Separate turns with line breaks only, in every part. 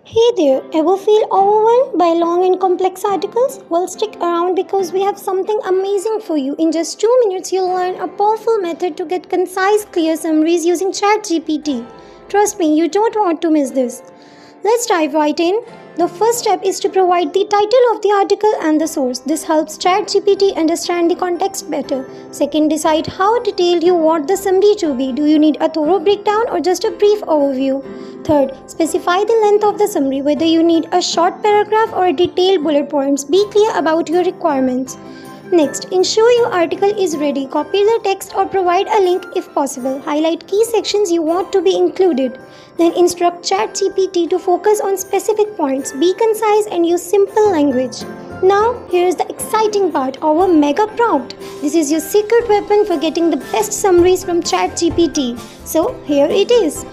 Hey there, ever feel overwhelmed by long and complex articles? Well, stick around because we have something amazing for you. In just 2 minutes, you'll learn a powerful method to get concise, clear summaries using ChatGPT. Trust me, you don't want to miss this. Let's dive right in. The first step is to provide the title of the article and the source. This helps ChatGPT understand the context better. Second, decide how detailed you want the summary to be. Do you need a thorough breakdown or just a brief overview? Third, specify the length of the summary, whether you need a short paragraph or a detailed bullet points. Be clear about your requirements. Next, ensure your article is ready. Copy the text or provide a link if possible. Highlight key sections you want to be included. Then instruct ChatGPT to focus on specific points. Be concise and use simple language. Now, here's the exciting part, our mega prompt. This is your secret weapon for getting the best summaries from ChatGPT. So, here it is.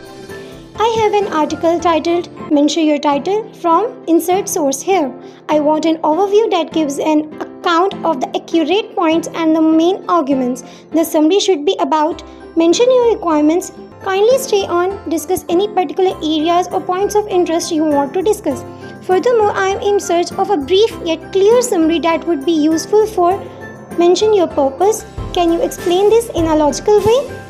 I have an article titled Mention Your Title from Insert Source here. I want an overview that gives an account of the accurate points and the main arguments. The summary should be about mention your requirements, kindly stay on, discuss any particular areas or points of interest you want to discuss. Furthermore, I am in search of a brief yet clear summary that would be useful for mention your purpose. Can you explain this in a logical way?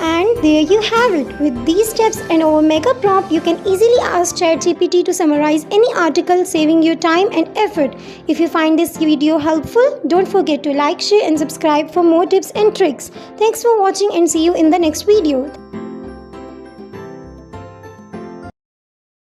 And there you have it. With these steps and our mega prompt, you can easily ask ChatGPT to summarize any article, saving your time and effort. If you find this video helpful, don't forget to like, share and subscribe for more tips and tricks. Thanks for watching and see you in the next video.